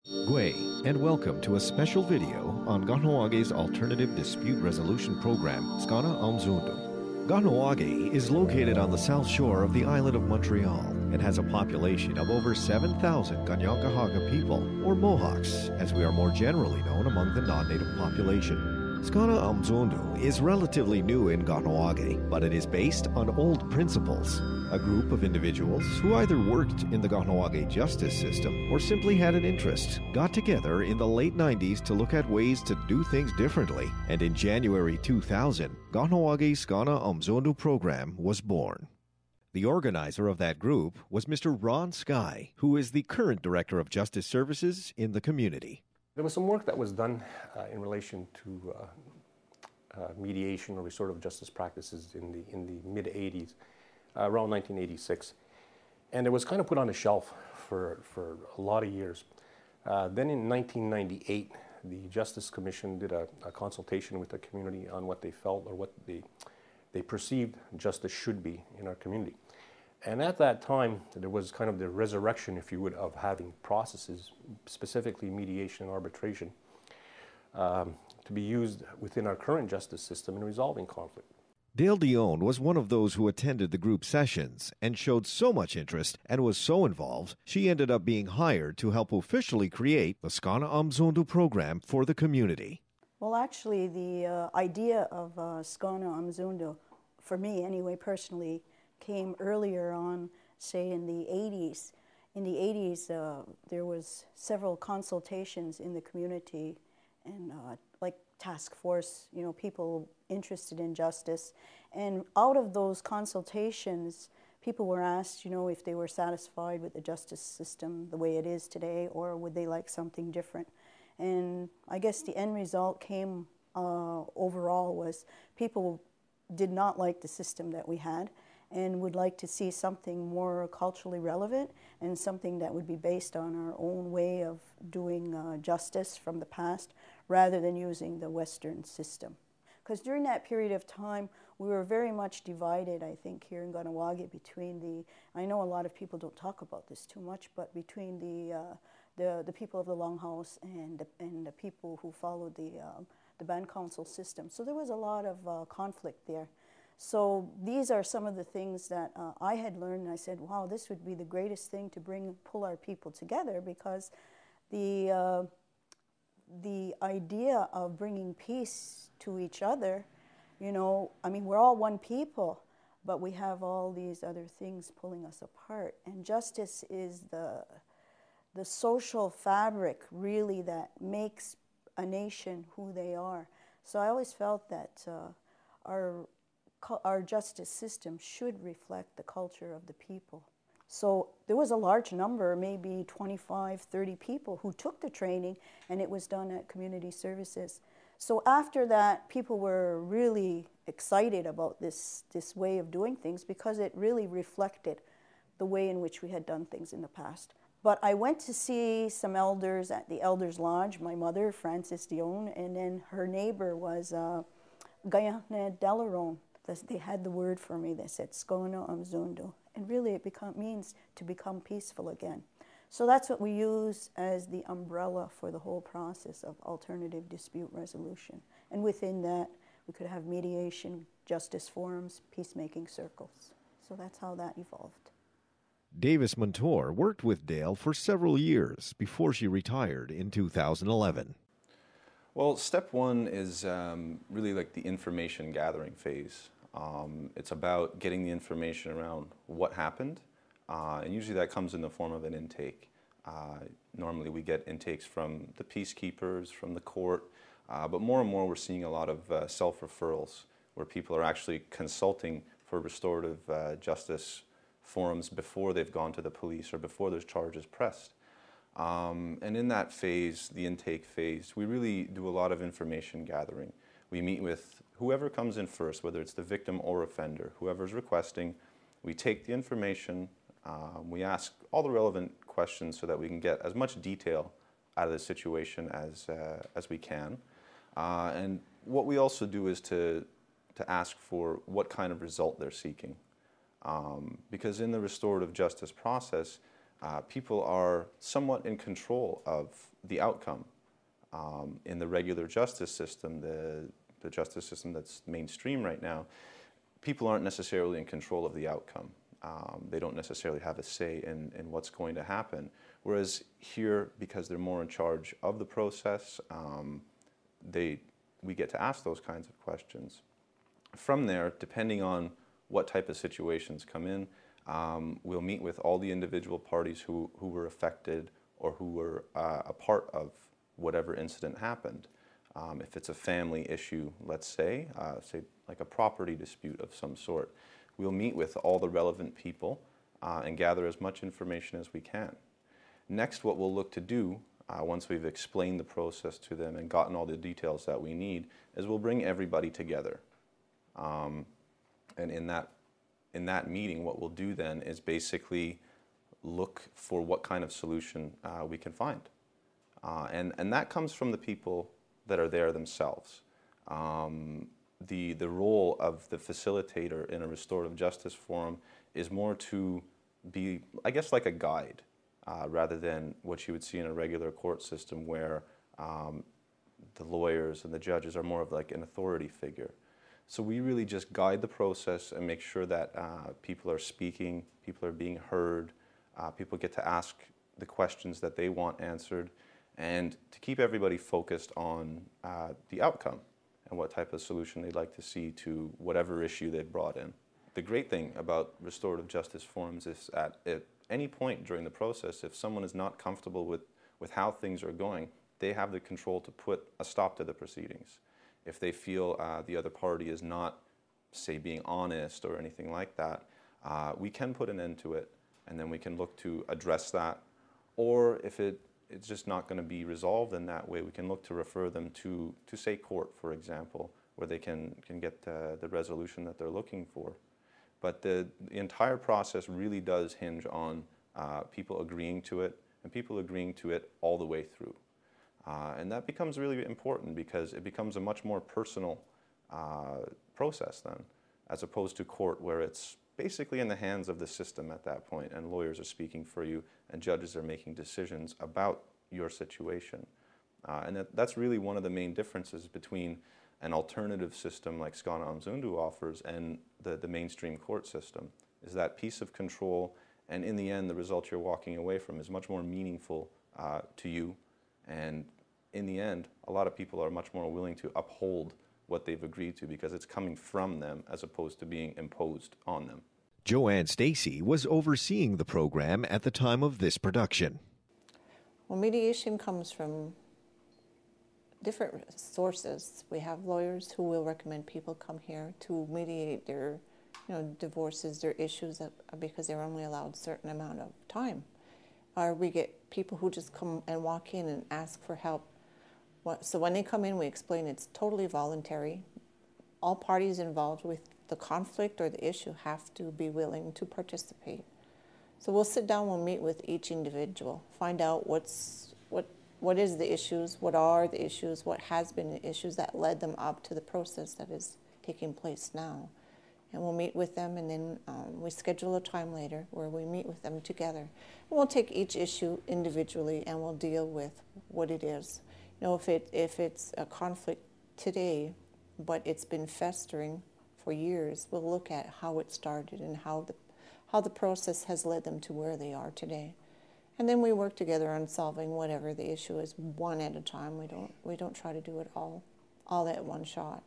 Skye, and welcome to a special video on Kahnawà's Alternative Dispute Resolution Program, Skana Amzundu. Kahnawà is located on the south shore of the island of Montreal and has a population of over 7,000 Kahnawà people, or Mohawks, as we are more generally known among the non-native population. Skana Amzundu is relatively new in Kahnawà, but it is based on old principles. A group of individuals who either worked in the Kahnawà justice system or simply had an interest got together in the late 90s to look at ways to do things differently, and in January 2000, Kahnawà's Skana Amzundu program was born. The organizer of that group was Mr. Ron Skye, who is the current Director of Justice Services in the community. There was some work that was done in relation to mediation or restorative justice practices in the mid-'80s, around 1986, and it was kind of put on a shelf for a lot of years. Then in 1998, the Justice Commission did a consultation with the community on what they felt or what they perceived justice should be in our community. And at that time, there was kind of the resurrection, if you would, of having processes, specifically mediation and arbitration, to be used within our current justice system in resolving conflict. Dale Dione was one of those who attended the group sessions and showed so much interest and was so involved, she ended up being hired to help officially create the Skana Amzundu program for the community. Well, actually, the idea of Skana Amzundu, for me anyway, personally, came earlier on, say in the 80s. In the 80s, there was several consultations in the community and like task force, people interested in justice. And out of those consultations, people were asked, if they were satisfied with the justice system the way it is today, or would they like something different. And I guess the end result came overall was people did not like the system that we had and would like to see something more culturally relevant and something that would be based on our own way of doing justice from the past rather than using the Western system. Because during that period of time, we were very much divided, I think, here in Kahnawà between I know a lot of people don't talk about this too much, but between the people of the Longhouse and the people who followed the band council system. So there was a lot of conflict there. So these are some of the things that I had learned, and I said, wow, this would be the greatest thing to pull our people together, because the idea of bringing peace to each other, I mean, we're all one people, but we have all these other things pulling us apart. And justice is the social fabric, really, that makes a nation who they are. So I always felt that our justice system should reflect the culture of the people. So there was a large number, maybe 25, 30 people who took the training, and it was done at community services. So after that, people were really excited about this way of doing things, because it really reflected the way in which we had done things in the past. But I went to see some elders at the Elders Lodge, my mother, Frances Dione, and then her neighbor was Dione-Dell. They had the word for me. They said, Skana Amzundu. And really it means to become peaceful again. So that's what we use as the umbrella for the whole process of alternative dispute resolution. And within that, we could have mediation, justice forums, peacemaking circles. So that's how that evolved. Davis Montour worked with Dale for several years before she retired in 2011. Well, step one is really like the information gathering phase. It's about getting the information around what happened, and usually that comes in the form of an intake. Normally we get intakes from the peacekeepers, from the court, but more and more we're seeing a lot of self-referrals where people are actually consulting for restorative justice forums before they've gone to the police or before there's charges pressed. And in that phase, the intake phase, we really do a lot of information gathering. We meet with whoever comes in first, whether it's the victim or offender, whoever's requesting. We take the information, we ask all the relevant questions so that we can get as much detail out of the situation as we can. And what we also do is to ask for what kind of result they're seeking. Because in the restorative justice process, people are somewhat in control of the outcome. In the regular justice system, the justice system that's mainstream right now, people aren't necessarily in control of the outcome. They don't necessarily have a say in what's going to happen. Whereas here, because they're more in charge of the process, we get to ask those kinds of questions. From there, depending on what type of situations come in, we'll meet with all the individual parties who were affected or who were a part of whatever incident happened. If it's a family issue, let's say like a property dispute of some sort, we'll meet with all the relevant people and gather as much information as we can. Next, what we'll look to do, once we've explained the process to them and gotten all the details that we need, is we'll bring everybody together. And in that meeting, what we'll do then is basically look for what kind of solution we can find. And that comes from the people that are there themselves. The role of the facilitator in a restorative justice forum is more to be, I guess, like a guide, rather than what you would see in a regular court system where the lawyers and the judges are more of like an authority figure. So we really just guide the process and make sure that people are speaking, people are being heard, people get to ask the questions that they want answered, and to keep everybody focused on the outcome and what type of solution they'd like to see to whatever issue they've brought in. The great thing about restorative justice forums is at any point during the process, if someone is not comfortable with how things are going, they have the control to put a stop to the proceedings. If they feel the other party is not, say, being honest or anything like that, we can put an end to it, and then we can look to address that. Or if it's just not going to be resolved in that way, we can look to refer them to say, court, for example, where they can get the resolution that they're looking for. But the entire process really does hinge on people agreeing to it, and people agreeing to it all the way through. And that becomes really important because it becomes a much more personal process then, as opposed to court where it's basically in the hands of the system at that point, and lawyers are speaking for you, and judges are making decisions about your situation. And that's really one of the main differences between an alternative system like Kahnawà offers and the mainstream court system, is that piece of control, and in the end, the result you're walking away from is much more meaningful to you. And in the end, a lot of people are much more willing to uphold what they've agreed to because it's coming from them as opposed to being imposed on them. Joanne Stacey was overseeing the program at the time of this production. Well, mediation comes from different sources. We have lawyers who will recommend people come here to mediate their divorces, their issues, because they're only allowed a certain amount of time. Or we get people who just come and walk in and ask for help. So when they come in, we explain it's totally voluntary. All parties involved with the conflict or the issue have to be willing to participate. So we'll sit down, we'll meet with each individual, find out what is the issues, what are the issues, what has been the issues that led them up to the process that is taking place now. And we'll meet with them, and then we schedule a time later where we meet with them together. And we'll take each issue individually and we'll deal with what it is. If it's a conflict today, but it's been festering for years, we'll look at how it started and how the process has led them to where they are today. And then we work together on solving whatever the issue is, one at a time. We don't try to do it all at one shot.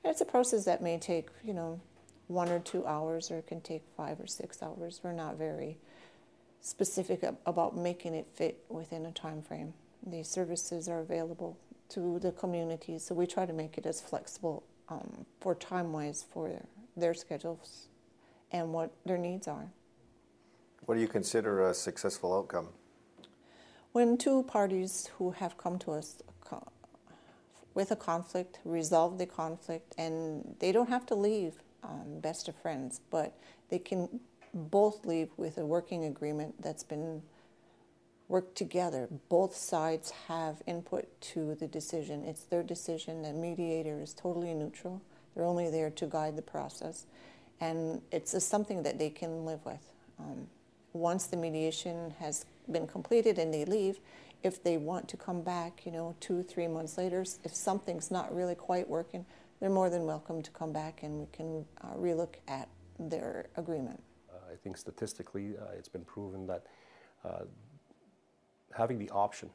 And it's a process that may take 1 or 2 hours, or it can take 5 or 6 hours. We're not very specific about making it fit within a time frame. These services are available to the community, so we try to make it as flexible for time-wise for their schedules and what their needs are. What do you consider a successful outcome? When two parties who have come to us with a conflict resolve the conflict, and they don't have to leave best of friends, but they can both leave with a working agreement that's been worked together. Both sides have input to the decision. It's their decision. The mediator is totally neutral. They're only there to guide the process. And it's something that they can live with. once the mediation has been completed and they leave, if they want to come back, 2-3 months later, if something's not really quite working, they're more than welcome to come back and we can relook at their agreement. I think statistically it's been proven that having the option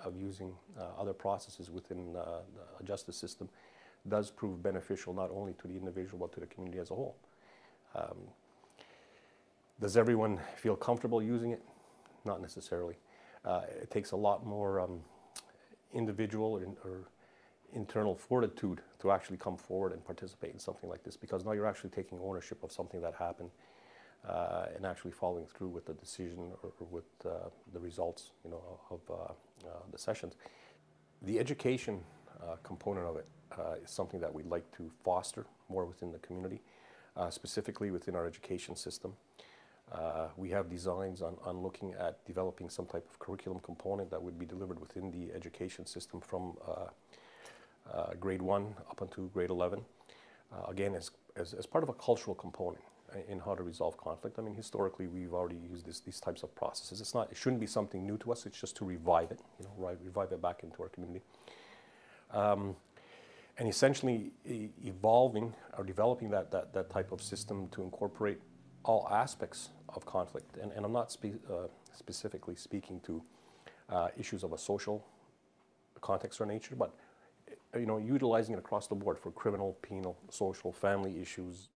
of using other processes within the justice system does prove beneficial not only to the individual but to the community as a whole. Does everyone feel comfortable using it? Not necessarily. It takes a lot more individual or internal fortitude to actually come forward and participate in something like this, because now you're actually taking ownership of something that happened and actually following through with the decision or with the results of the sessions. The education component of it is something that we'd like to foster more within the community, specifically within our education system. We have designs on looking at developing some type of curriculum component that would be delivered within the education system from grade 1 up until grade 11. Again, as part of a cultural component in how to resolve conflict. I mean, historically, we've already used these types of processes. It shouldn't be something new to us. It's just to revive it, revive it back into our community. And essentially evolving or developing that type of system to incorporate all aspects of conflict. And I'm not specifically speaking to issues of a social context or nature, but utilizing it across the board for criminal, penal, social, family issues.